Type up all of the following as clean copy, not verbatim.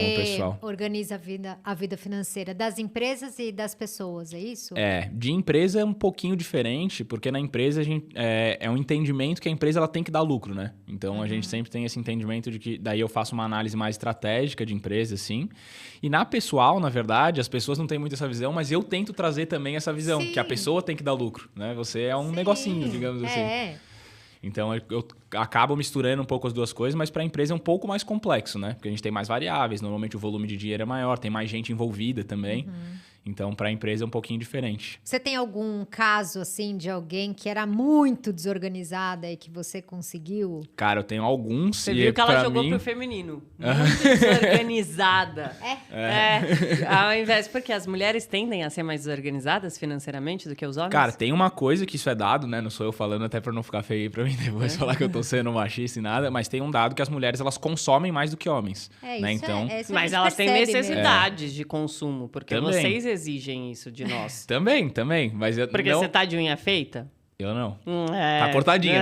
com o pessoal. Organiza a vida financeira das empresas e das pessoas, é isso? De empresa é um pouquinho diferente, porque na empresa é um entendimento que a empresa ela tem que dar lucro, né? Então a gente sempre tem esse entendimento de que daí eu faço uma análise mais estratégica de empresa, assim. E na pessoal, na verdade, as pessoas não têm muito essa visão, mas eu tento trazer também essa visão, que a pessoa tem que dar lucro, né? Você é um negocinho, digamos assim. Então, eu acabo misturando um pouco as duas coisas, mas para a empresa é um pouco mais complexo, né? Porque a gente tem mais variáveis, normalmente o volume de dinheiro é maior, tem mais gente envolvida também. Então, para a empresa é um pouquinho diferente. Você tem algum caso, assim, de alguém que era muito desorganizada e que você conseguiu? Cara, eu tenho alguns. Você viu que ela jogou pro feminino. Muito desorganizada. Ao invés... Porque as mulheres tendem a ser mais desorganizadas financeiramente do que os homens? Cara, tem uma coisa que isso é dado, né? Não sou eu falando até pra não ficar feio pra mim depois falar que eu tô sendo machista e nada, mas tem um dado que as mulheres, elas consomem mais do que homens. Né? Então, mas elas têm necessidades de consumo, porque Também. Vocês exigem isso de nós. Também. Mas porque você tá de unha feita? Eu não. Tá cortadinha.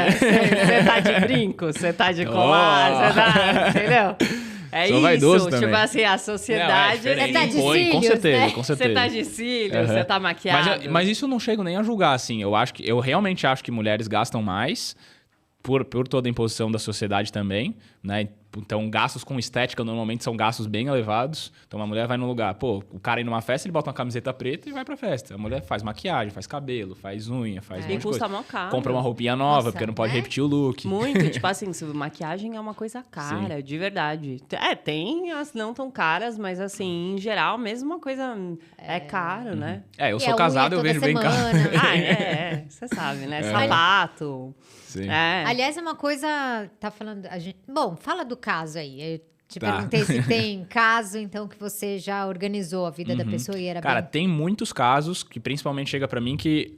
Você tá de brinco, você tá de colar, você tá... Entendeu? É Sou isso, vaidoso também. tipo assim, a sociedade... Você tá de cílios, com certeza, né? com certeza. Você tá de cílios, você tá maquiado. Mas isso eu não chego nem a julgar, assim. Eu realmente acho que mulheres gastam mais por toda a imposição da sociedade também, né? Então, gastos com estética normalmente são gastos bem elevados. Então, uma mulher vai num lugar, o cara ir numa festa, ele bota uma camiseta preta e vai pra festa. A mulher faz maquiagem, faz cabelo, faz unha, faz um monte de coisa. E custa mó caro. Compra uma roupinha nova, porque não pode repetir o look. Muito, tipo assim, maquiagem é uma coisa cara, Sim. de verdade. Tem as não tão caras, mas assim, em geral, mesmo uma coisa é caro, né? Eu sou casado, eu vejo bem caro. Você sabe, né? Sapato. Sim. Aliás, é uma coisa... Tá falando... Bom, fala do caso aí. Eu te perguntei se tem caso, então, que você já organizou a vida da pessoa e era Cara, bem... tem muitos casos que principalmente chega pra mim que...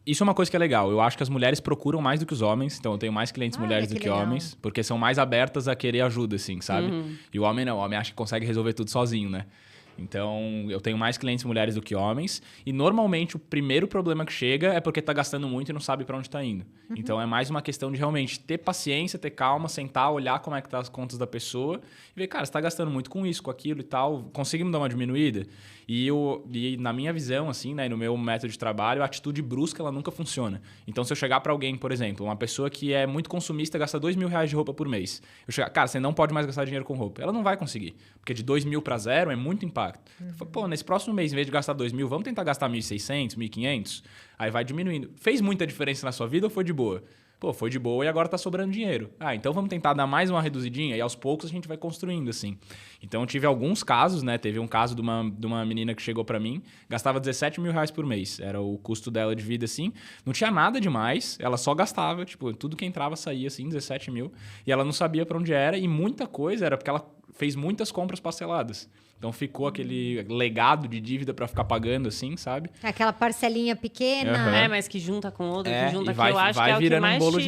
Isso é uma coisa que é legal. Eu acho que as mulheres procuram mais do que os homens. Então, eu tenho mais clientes mulheres do que homens. Porque são mais abertas a querer ajuda, assim, sabe? E o homem não. O homem acha que consegue resolver tudo sozinho, né? Então, eu tenho mais clientes mulheres do que homens. E, normalmente, o primeiro problema que chega é porque tá gastando muito e não sabe para onde tá indo. Então, é mais uma questão de realmente ter paciência, ter calma, sentar, olhar como é que tá as contas da pessoa e ver, cara, você tá gastando muito com isso, com aquilo e tal. Conseguimos dar uma diminuída? E na minha visão, assim, né, e no meu método de trabalho, a atitude brusca, ela nunca funciona. Então, se eu chegar para alguém, por exemplo, uma pessoa que é muito consumista, gasta R$2.000 de roupa por mês. Eu chegar, cara, você não pode mais gastar dinheiro com roupa. Ela não vai conseguir. Porque de 2.000 para 0 é muito impacto. Eu falo, nesse próximo mês, em vez de gastar 2.000, vamos tentar gastar 1.600, 1.500? Aí vai diminuindo. Fez muita diferença na sua vida ou foi de boa? Foi de boa e agora tá sobrando dinheiro. Então vamos tentar dar mais uma reduzidinha e aos poucos a gente vai construindo, assim. Então eu tive alguns casos, né? Teve um caso de uma menina que chegou pra mim, gastava R$17.000 por mês. Era o custo dela de vida, assim. Não tinha nada demais, ela só gastava, tipo, tudo que entrava saía, assim, 17 mil. E ela não sabia pra onde era e muita coisa era porque ela fez muitas compras parceladas. Então ficou aquele legado de dívida pra ficar pagando, assim, sabe? Aquela parcelinha pequena. Mas que junta com outra, que junta vai, que eu acho que é o que mais bolo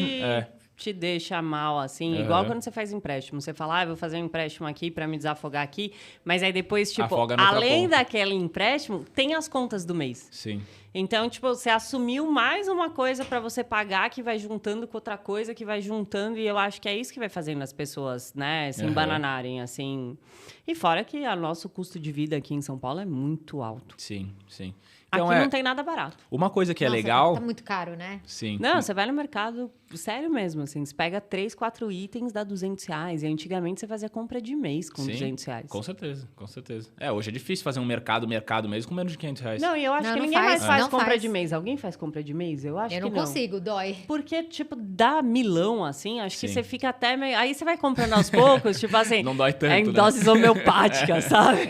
te deixa mal, assim. Igual quando você faz empréstimo. Você fala, eu vou fazer um empréstimo aqui pra me desafogar aqui. Mas aí depois, tipo, além daquele empréstimo, tem as contas do mês. Sim. Então, tipo, você assumiu mais uma coisa pra você pagar que vai juntando com outra coisa que vai juntando. E eu acho que é isso que vai fazendo as pessoas, né, se embananarem, assim. E fora que o nosso custo de vida aqui em São Paulo é muito alto. Sim. Então, aqui não tem nada barato. Uma coisa que é legal... Tá muito caro, né? Sim. Não, você vai no mercado, sério mesmo, assim, você pega 3, 4 itens, dá R$200. E antigamente você fazia compra de mês com R$200. Com certeza. Hoje é difícil fazer um mercado mesmo com menos de R$500. Não, e eu acho que ninguém mais faz compra de mês. Alguém faz compra de mês? Eu acho que não. Eu não consigo, dói. Porque, tipo, dá milão, assim, acho que você fica até meio... Aí você vai comprando aos poucos, tipo assim... Não dói tanto, em doses homeopáticas, sabe?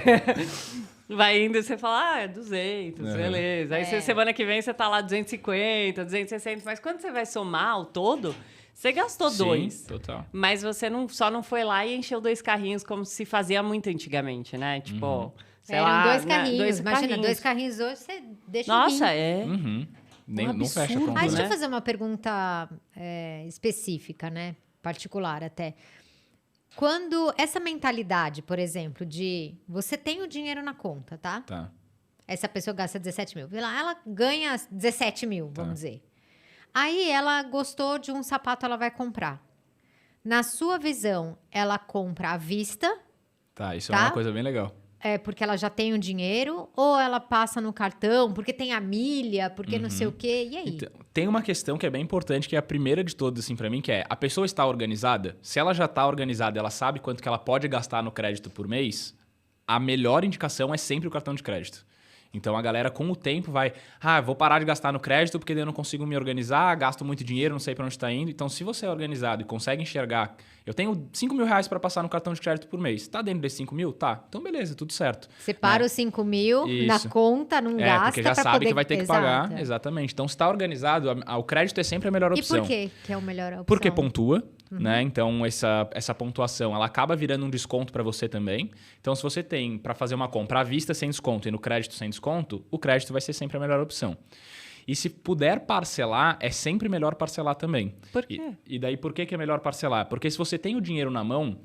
Vai indo e você fala, é 200, beleza. Aí semana que vem você tá lá 250, 260. Mas quando você vai somar o todo, você gastou 2. Total. Mas você só não foi lá e encheu 2 carrinhos como se fazia muito antigamente, né? Tipo, sei lá... Eram 2 carrinhos. Imagina, 2 carrinhos hoje você deixa Nossa, Não fecha a conta, Mas deixa eu fazer uma pergunta específica, né? Particular até. Quando essa mentalidade, por exemplo, de você tem o dinheiro na conta, tá? Tá. Essa pessoa gasta 17 mil. Ela ganha 17 mil, vamos dizer. Aí ela gostou de um sapato, ela vai comprar. Na sua visão, ela compra à vista Tá, isso é uma coisa bem legal. É porque ela já tem o dinheiro, ou ela passa no cartão, porque tem a milha, porque não sei o quê, e aí? Então, tem uma questão que é bem importante, que é a primeira de todas, assim, pra mim, que é, a pessoa está organizada? Se ela já está organizada, ela sabe quanto que ela pode gastar no crédito por mês, a melhor indicação é sempre o cartão de crédito. Então, a galera, com o tempo, vai... vou parar de gastar no crédito porque daí eu não consigo me organizar, gasto muito dinheiro, não sei para onde está indo. Então, se você é organizado e consegue enxergar... Eu tenho 5 mil reais para passar no cartão de crédito por mês. Tá dentro desses 5 mil? Tá. Então, beleza, tudo certo. Separa os 5 mil na conta, não gasta porque já sabe poder... que vai ter que pagar. Exatamente. Então, se está organizado, o crédito é sempre a melhor opção. E por quê que é a melhor opção? Porque pontua. Né? Então, essa pontuação, ela acaba virando um desconto para você também. Então, se você tem para fazer uma compra à vista sem desconto e no crédito sem desconto, o crédito vai ser sempre a melhor opção. E se puder parcelar, é sempre melhor parcelar também. Por quê? E daí, por que é melhor parcelar? Porque se você tem o dinheiro na mão...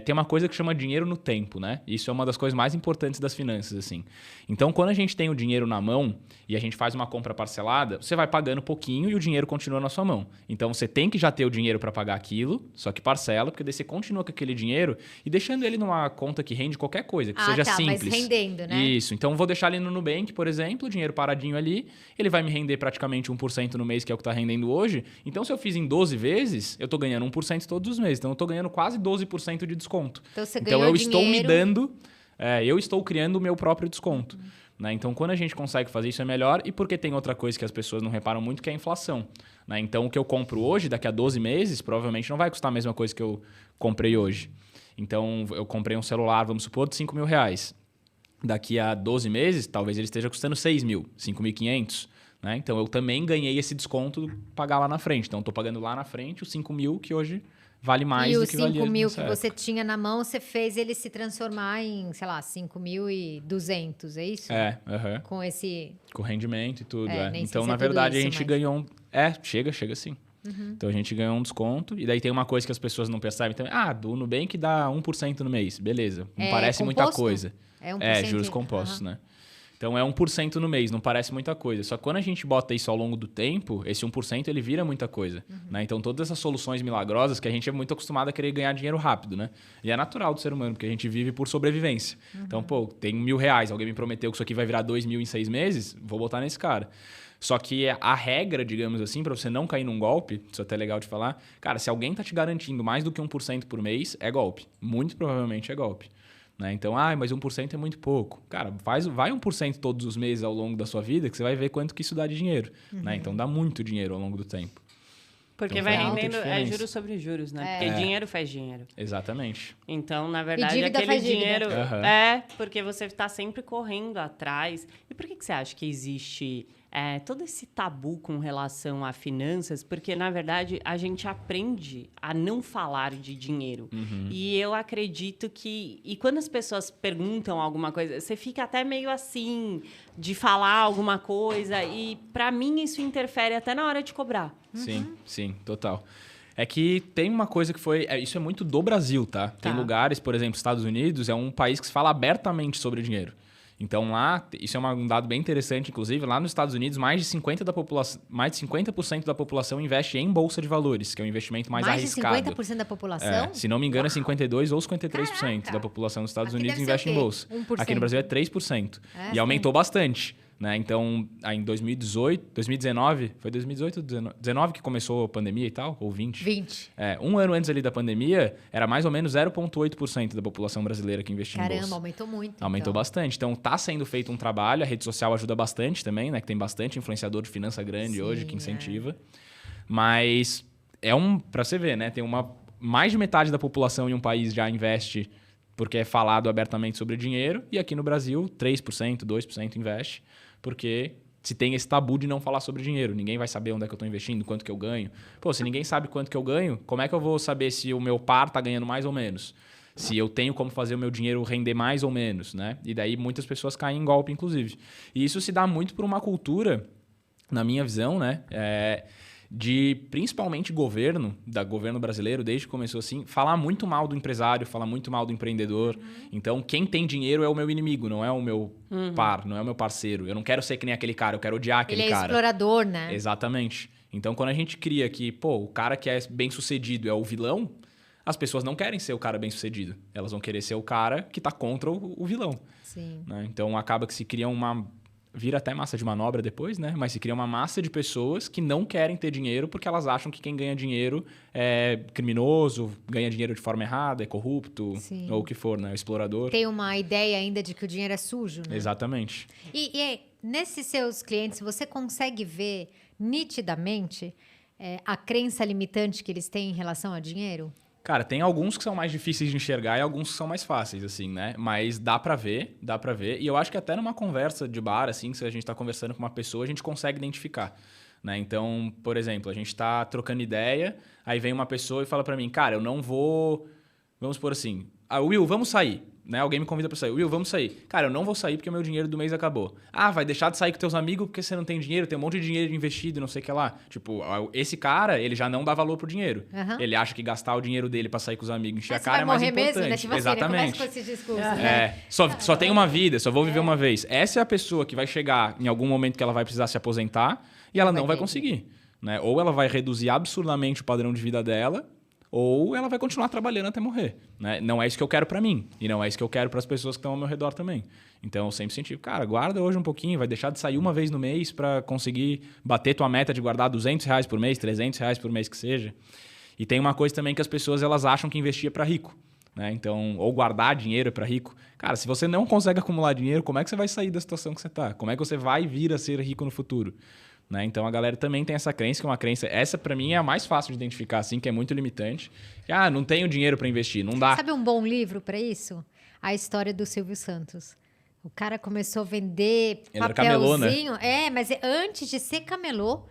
tem uma coisa que chama dinheiro no tempo, né? Isso é uma das coisas mais importantes das finanças, assim. Então, quando a gente tem o dinheiro na mão e a gente faz uma compra parcelada, você vai pagando pouquinho e o dinheiro continua na sua mão. Então, você tem que já ter o dinheiro para pagar aquilo, só que parcela, porque daí você continua com aquele dinheiro e deixando ele numa conta que rende qualquer coisa, que seja simples. Mas rendendo, né? Isso. Então, vou deixar ele no Nubank, por exemplo, o dinheiro paradinho ali, ele vai me render praticamente 1% no mês, que é o que está rendendo hoje. Então, se eu fiz em 12 vezes, eu estou ganhando 1% todos os meses. Então, eu estou ganhando quase 12% de desconto. Então eu estou me dando, eu estou criando o meu próprio desconto. Né? Então, quando a gente consegue fazer isso é melhor. E porque tem outra coisa que as pessoas não reparam muito, que é a inflação. Né? Então, o que eu compro hoje, daqui a 12 meses, provavelmente não vai custar a mesma coisa que eu comprei hoje. Então, eu comprei um celular, vamos supor, de 5 mil reais. Daqui a 12 meses, talvez ele esteja custando 6 mil, 5.500. Né? Então, eu também ganhei esse desconto pagar lá na frente. Então, estou pagando lá na frente os 5 mil que hoje... vale mais do que valia. E os 5 mil que você tinha na mão, você fez ele se transformar em, sei lá, 5.200, é isso? Com esse... Com rendimento e tudo, Então, na verdade, a gente ganhou um... chega sim. Então, a gente ganhou um desconto. E daí tem uma coisa que as pessoas não percebem também. Do Nubank dá 1% no mês. Beleza. Não parece composto? Muita coisa. É 1%? Juros compostos, né? Então, é 1% no mês, não parece muita coisa. Só que quando a gente bota isso ao longo do tempo, esse 1% ele vira muita coisa. Né? Então, todas essas soluções milagrosas que a gente é muito acostumado a querer ganhar dinheiro rápido, né? E é natural do ser humano, porque a gente vive por sobrevivência. Então, tem R$1.000, alguém me prometeu que isso aqui vai virar 2.000 em 6 meses, vou botar nesse cara. Só que a regra, digamos assim, para você não cair num golpe, isso é até legal de falar, cara, se alguém tá te garantindo mais do que 1% por mês, é golpe. Muito provavelmente é golpe. Né? Então, mas 1% é muito pouco. Cara, vai 1% todos os meses ao longo da sua vida que você vai ver quanto que isso dá de dinheiro. Né? Então, dá muito dinheiro ao longo do tempo. Porque então, vai rendendo juros sobre juros, né? Porque dinheiro faz dinheiro. Exatamente. Então, na verdade, aquele dinheiro... porque você está sempre correndo atrás. E por que você acha que existe... todo esse tabu com relação a finanças, porque, na verdade, a gente aprende a não falar de dinheiro. E eu acredito que... E quando as pessoas perguntam alguma coisa, você fica até meio assim, de falar alguma coisa. E, para mim, isso interfere até na hora de cobrar. Sim, total. É que tem uma coisa que foi... isso é muito do Brasil, tá? Tem lugares, por exemplo, Estados Unidos, é um país que se fala abertamente sobre dinheiro. Então, lá, isso é um dado bem interessante, inclusive, lá nos Estados Unidos, mais de 50% da população investe em bolsa de valores, que é o investimento mais arriscado. Mais de 50% da população? Se não me engano, é 52% ou 53% da população dos Estados Unidos investe em bolsa. 1%. Aqui no Brasil é 3%. E aumentou bastante. Né? Então, em 2019, foi 2018 ou 2019 que começou a pandemia e tal? Ou 20? 20. Um ano antes ali da pandemia, era mais ou menos 0,8% da população brasileira que investia em bolsa. Caramba, aumentou muito. Aumentou bastante. Então, está sendo feito um trabalho, a rede social ajuda bastante também, né? Que tem bastante influenciador de finança grande hoje que incentiva. Mas, para você ver, né? Tem mais de metade da população em um país já investe porque é falado abertamente sobre dinheiro. E aqui no Brasil, 3%, 2% investe. Porque se tem esse tabu de não falar sobre dinheiro. Ninguém vai saber onde é que eu estou investindo, quanto que eu ganho. Se ninguém sabe quanto que eu ganho, como é que eu vou saber se o meu par está ganhando mais ou menos? Se eu tenho como fazer o meu dinheiro render mais ou menos, né? E daí muitas pessoas caem em golpe, inclusive. E isso se dá muito por uma cultura, na minha visão, né? De principalmente governo brasileiro, desde que começou assim, falar muito mal do empresário, falar muito mal do empreendedor. Então, quem tem dinheiro é o meu inimigo, não é o meu par, não é o meu parceiro. Eu não quero ser que nem aquele cara, eu quero odiar aquele cara. Ele é explorador, né? Exatamente. Então, quando a gente cria que, o cara que é bem-sucedido é o vilão, as pessoas não querem ser o cara bem-sucedido. Elas vão querer ser o cara que tá contra o vilão. Sim. Né? Então, acaba que se cria vira até massa de manobra depois, né? Mas se cria uma massa de pessoas que não querem ter dinheiro porque elas acham que quem ganha dinheiro é criminoso, ganha dinheiro de forma errada, é corrupto, Sim. ou o que for, né? O explorador. Tem uma ideia ainda de que o dinheiro é sujo, né? Exatamente. E nesses seus clientes, você consegue ver nitidamente a crença limitante que eles têm em relação a dinheiro? Cara, tem alguns que são mais difíceis de enxergar e alguns que são mais fáceis, assim, né? Mas dá pra ver. E eu acho que até numa conversa de bar, assim, se a gente tá conversando com uma pessoa, a gente consegue identificar, né? Então, por exemplo, a gente tá trocando ideia, aí vem uma pessoa e fala pra mim, cara, eu não vou... Vamos supor assim, Will, vamos sair. Né? Alguém me convida pra sair. Will, vamos sair. Cara, eu não vou sair porque o meu dinheiro do mês acabou. Ah, vai deixar de sair com teus amigos porque você não tem dinheiro, tem um monte de dinheiro investido e não sei o que lá. Tipo, esse cara, ele já não dá valor pro dinheiro. Uhum. Ele acha que gastar o dinheiro dele pra sair com os amigos, encher a cara é mais importante. Mesmo, né? Tipo exatamente. Assim, com esse discurso, né? Só tem uma vida, só vou viver uma vez. Essa é a pessoa que vai chegar em algum momento que ela vai precisar se aposentar e ela não vai conseguir. Né? Ou ela vai reduzir absurdamente o padrão de vida dela, ou ela vai continuar trabalhando até morrer. Né? Não é isso que eu quero pra mim. E não é isso que eu quero para as pessoas que estão ao meu redor também. Então, eu sempre senti, cara, guarda hoje um pouquinho, vai deixar de sair uma vez no mês para conseguir bater tua meta de guardar R$200 por mês, R$300 por mês que seja. E tem uma coisa também que as pessoas elas acham que investir é para rico. Né? Então, ou guardar dinheiro é para rico. Cara, se você não consegue acumular dinheiro, como é que você vai sair da situação que você está? Como é que você vai vir a ser rico no futuro? Né? Então, a galera também tem essa crença, que é uma crença... Essa, para mim, é a mais fácil de identificar, assim, que é muito limitante. Que, não tenho dinheiro para investir, não dá. Sabe um bom livro para isso? A História do Silvio Santos. O cara começou a vender ele papelzinho. Era camelô, né? Mas antes de ser camelô,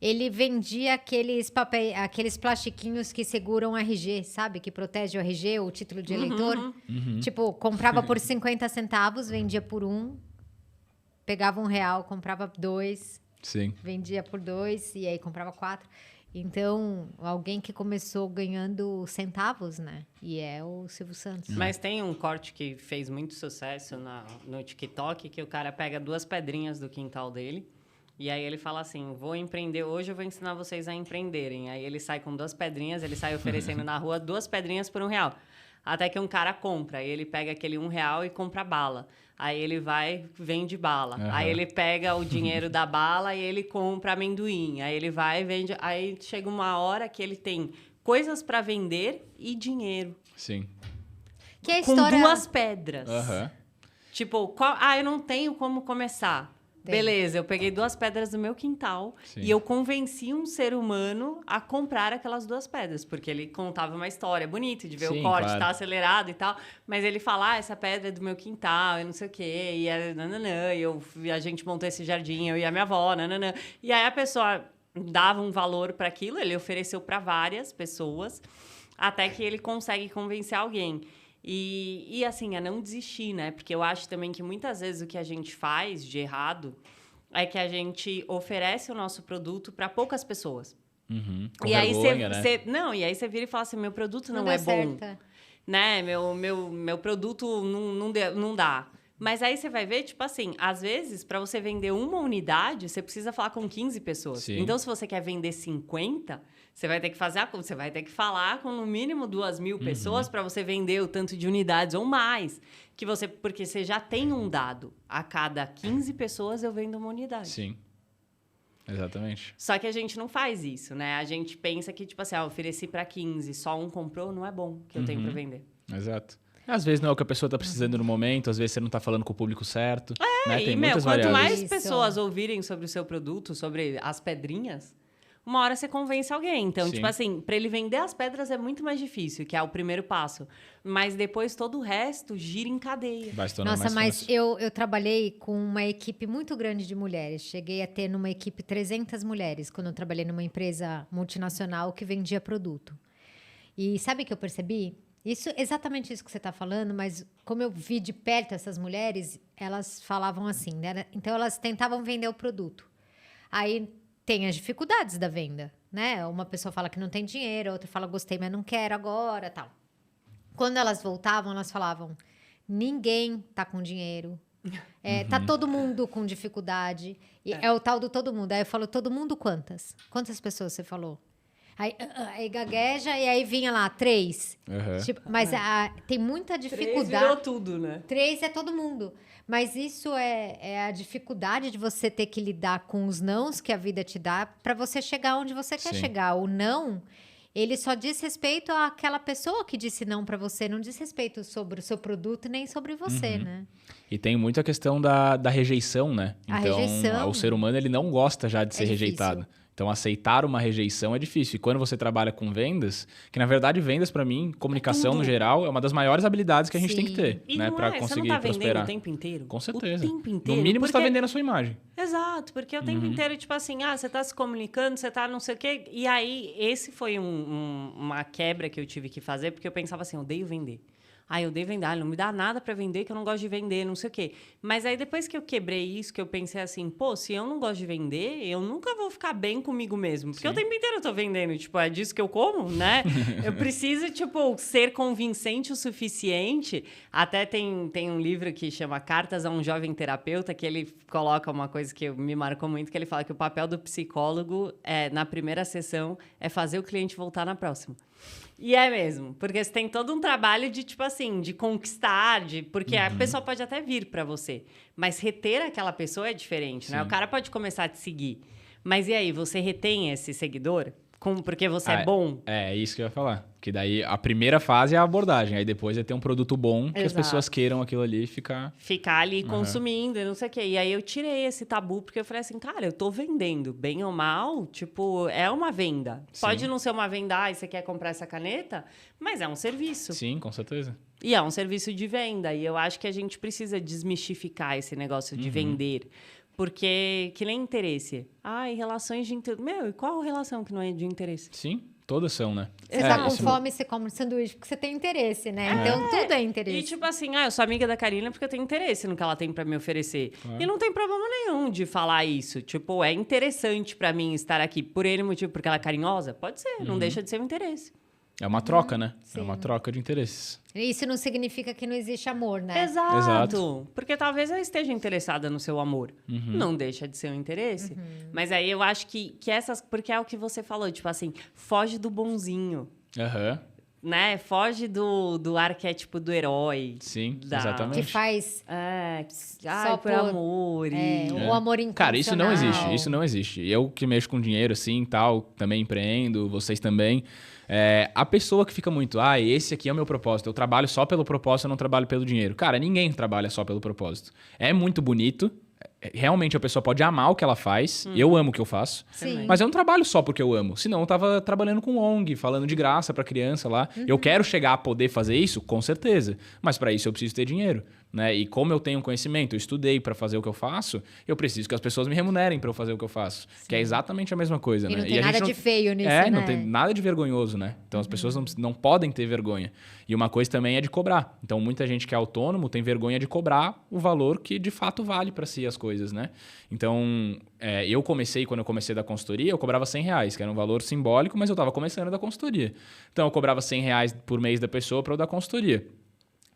ele vendia aqueles plastiquinhos que seguram o RG, sabe? Que protege o RG, o título de eleitor. Uhum. Tipo, comprava por 50 centavos, vendia por 1. Pegava R$1, comprava 2... Sim. Vendia por 2 e aí comprava 4. Então, alguém que começou ganhando centavos, né? E é o Silvio Santos. Mas tem um corte que fez muito sucesso no TikTok, que o cara pega 2 pedrinhas do quintal dele e aí ele fala assim, vou empreender hoje, eu vou ensinar vocês a empreenderem. Aí ele sai com 2 pedrinhas, ele sai oferecendo na rua 2 pedrinhas por R$1. Até que um cara compra, aí ele pega aquele R$1 e compra bala. Aí ele vai, vende bala. Uhum. Aí ele pega o dinheiro da bala e ele compra amendoim. Aí ele vai, vende... Aí chega uma hora que ele tem coisas para vender e dinheiro. Sim. Que é a história... Com 2 pedras. Uhum. Tipo, eu não tenho como começar. Beleza, eu peguei 2 pedras do meu quintal. Sim. E eu convenci um ser humano a comprar aquelas 2 pedras, porque ele contava uma história bonita de ver o corte, claro. Tá acelerado e tal, mas ele fala, essa pedra é do meu quintal, e não sei o quê, e a gente montou esse jardim, eu e a minha avó, nananã. E aí a pessoa dava um valor para aquilo, ele ofereceu para várias pessoas, até que ele consegue convencer alguém. E assim, a não desistir, né? Porque eu acho também que muitas vezes o que a gente faz de errado é que a gente oferece o nosso produto para poucas pessoas. Uhum. Com e vergonha, aí e aí você vira e fala assim, meu produto não é bom. Né? Meu produto não dá. Mas aí você vai ver, tipo assim, às vezes, para você vender uma unidade, você precisa falar com 15 pessoas. Sim. Então, se você quer vender 50, você vai ter que falar com no mínimo 2.000 pessoas para você vender o tanto de unidades ou mais. Porque você já tem um dado. A cada 15 pessoas eu vendo uma unidade. Sim. Exatamente. Só que a gente não faz isso, né? A gente pensa que, tipo assim, eu ofereci para 15, só um comprou, não é bom que eu tenho para vender. Exato. Às vezes não é o que a pessoa está precisando no momento, às vezes você não está falando com o público certo. Né? Tem muitas quanto variáveis. mais pessoas ouvirem sobre o seu produto, sobre as pedrinhas, uma hora você convence alguém. Então, tipo assim, para ele vender as pedras é muito mais difícil, que é o primeiro passo. Mas depois todo o resto gira em cadeia. Vai se tornar Nossa, mais mas fácil. eu trabalhei com uma equipe muito grande de mulheres. Cheguei a ter numa equipe 300 mulheres, quando eu trabalhei numa empresa multinacional que vendia produto. E sabe o que eu percebi? Exatamente isso que você está falando, mas como eu vi de perto essas mulheres, elas falavam assim, né? Então, elas tentavam vender o produto. Aí, tem as dificuldades da venda, né? Uma pessoa fala que não tem dinheiro, a outra fala, gostei, mas não quero agora, tal. Quando elas voltavam, elas falavam, ninguém tá com dinheiro, tá todo mundo com dificuldade, é o tal do todo mundo. Aí eu falo, todo mundo quantas? Quantas pessoas você falou? Aí gagueja e aí vinha lá, 3. Tipo, mas tem muita 3 dificuldade. virou tudo, né? 3 é todo mundo. Mas isso é a dificuldade de você ter que lidar com os nãos que a vida te dá para você chegar onde você quer chegar. O não, ele só diz respeito àquela pessoa que disse não para você, não diz respeito sobre o seu produto nem sobre você, né? E tem muito a questão da rejeição, né? A então, rejeição. o ser humano ele não gosta já de ser difícil. rejeitado. Então, aceitar uma rejeição é difícil. E quando você trabalha com vendas, que na verdade vendas para mim, comunicação no geral, é uma das maiores habilidades que a gente tem que ter, E né, não para você conseguir não tá prosperar. vendendo o tempo inteiro? Com certeza. O tempo inteiro. No mínimo, você tá Porque- vendendo a sua imagem. Exato, porque o tempo inteiro, tipo assim, você tá se comunicando, você tá não sei o quê. E aí, esse foi uma quebra que eu tive que fazer, porque eu pensava assim, eu odeio vender. Eu odeio vender, não me dá nada para vender, que eu não gosto de vender, não sei o quê. Mas aí, depois que eu quebrei isso, que eu pensei assim, pô, se eu não gosto de vender, eu nunca vou ficar bem comigo mesmo. Porque o tempo inteiro eu tô vendendo, tipo, é disso que eu como, né? Eu preciso, tipo, ser convincente o suficiente. Até tem um livro que chama Cartas a um Jovem Terapeuta, que ele coloca uma coisa que me marcou muito, que ele fala que o papel do psicólogo, na primeira sessão, é fazer o cliente voltar na próxima. E é mesmo, porque você tem todo um trabalho de, tipo assim, de conquistar, porque a pessoa pode até vir para você, mas reter aquela pessoa é diferente, né? O cara pode começar a te seguir, mas e aí, você retém esse seguidor? Porque você é bom? É isso que eu ia falar. Que daí a primeira fase é a abordagem, aí depois é ter um produto bom que as pessoas queiram aquilo ali e ficar ali consumindo e não sei o quê. E aí eu tirei esse tabu, porque eu falei assim, cara, eu tô vendendo, bem ou mal, tipo, é uma venda. Sim. Pode não ser uma venda, você quer comprar essa caneta, mas é um serviço. Sim, com certeza. E é um serviço de venda. E eu acho que a gente precisa desmistificar esse negócio de vender. Porque, que nem interesse. Relações de interesse. Meu, e qual relação que não é de interesse? Sim, todas são, né? Você tá com fome, você come um sanduíche porque você tem interesse, né? Então, tudo é interesse. E tipo assim, eu sou amiga da Karina porque eu tenho interesse no que ela tem pra me oferecer. E não tem problema nenhum de falar isso. Tipo, é interessante pra mim estar aqui por ele motivo, porque ela é carinhosa? Pode ser, não deixa de ser um interesse. É uma troca, né? Sim. É uma troca de interesses. Isso não significa que não existe amor, né? Exato. Porque talvez ela esteja interessada no seu amor. Não deixa de ser um interesse. Mas aí eu acho que essas... Porque é o que você falou, tipo assim, foge do bonzinho. Né? Foge do arquétipo do herói. Sim, exatamente. Que faz... só por amor. O amor incondicional. Cara, isso não existe. Eu que mexo com dinheiro assim, tal, também empreendo, vocês também. A pessoa que fica muito, esse aqui é o meu propósito, eu trabalho só pelo propósito, eu não trabalho pelo dinheiro. Cara, ninguém trabalha só pelo propósito. É muito bonito, realmente a pessoa pode amar o que ela faz, eu amo o que eu faço, Sim. mas eu não trabalho só porque eu amo, senão eu tava trabalhando com ONG, falando de graça pra criança lá. Eu quero chegar a poder fazer isso? Com certeza, mas pra isso eu preciso ter dinheiro. Né? E como eu tenho conhecimento, eu estudei para fazer o que eu faço, eu preciso que as pessoas me remunerem para eu fazer o que eu faço. Sim. Que é exatamente a mesma coisa, e né? Não tem nada de feio nisso, né? Não tem nada de vergonhoso, né? Então as pessoas não podem ter vergonha. E uma coisa também é de cobrar. Então muita gente que é autônomo tem vergonha de cobrar o valor que de fato vale para si as coisas, né? Então quando eu comecei da consultoria, eu cobrava R$100, que era um valor simbólico, mas eu estava começando da consultoria. Então eu cobrava R$100 por mês da pessoa para eu dar consultoria.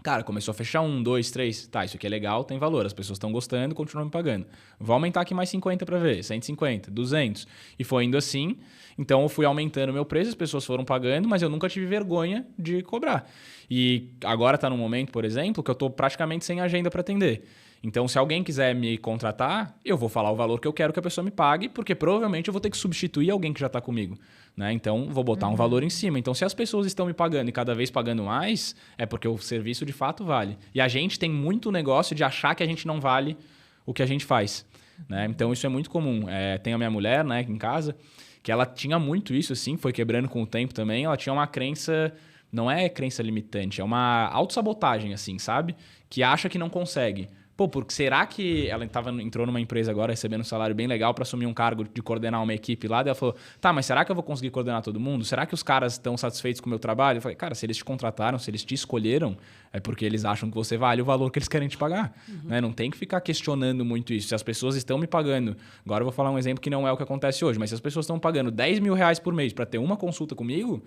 Cara, começou a fechar 1, 2, 3. Tá, isso aqui é legal, tem valor. As pessoas estão gostando, continuam me pagando. Vou aumentar aqui mais 50 para ver. 150, 200. E foi indo assim. Então, eu fui aumentando o meu preço, as pessoas foram pagando, mas eu nunca tive vergonha de cobrar. E agora tá num momento, por exemplo, que eu tô praticamente sem agenda para atender. Então, se alguém quiser me contratar, eu vou falar o valor que eu quero que a pessoa me pague, porque provavelmente eu vou ter que substituir alguém que já está comigo. Né? Então, vou botar um valor em cima. Então, se as pessoas estão me pagando e cada vez pagando mais, é porque o serviço de fato vale. E a gente tem muito negócio de achar que a gente não vale o que a gente faz. Né? Então, isso é muito comum. Tem a minha mulher, né, em casa, que ela tinha muito isso, assim, foi quebrando com o tempo também. Ela tinha uma crença... Não é crença limitante, é uma autossabotagem, assim, sabe? Que acha que não consegue. Pô, porque será que ela entrou numa empresa agora recebendo um salário bem legal para assumir um cargo de coordenar uma equipe lá? Daí ela falou, tá, mas será que eu vou conseguir coordenar todo mundo? Será que os caras estão satisfeitos com o meu trabalho? Eu falei, cara, se eles te contrataram, se eles te escolheram, é porque eles acham que você vale o valor que eles querem te pagar. Né? Não tem que ficar questionando muito isso. Se as pessoas estão me pagando... Agora eu vou falar um exemplo que não é o que acontece hoje, mas se as pessoas estão pagando R$10 mil por mês para ter uma consulta comigo,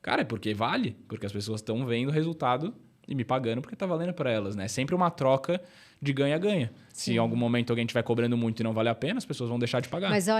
cara, é porque vale. Porque as pessoas estão vendo o resultado e me pagando porque tá valendo para elas, né? É sempre uma troca de ganha-ganha. Se em algum momento alguém estiver cobrando muito e não vale a pena, as pessoas vão deixar de pagar. Mas olha,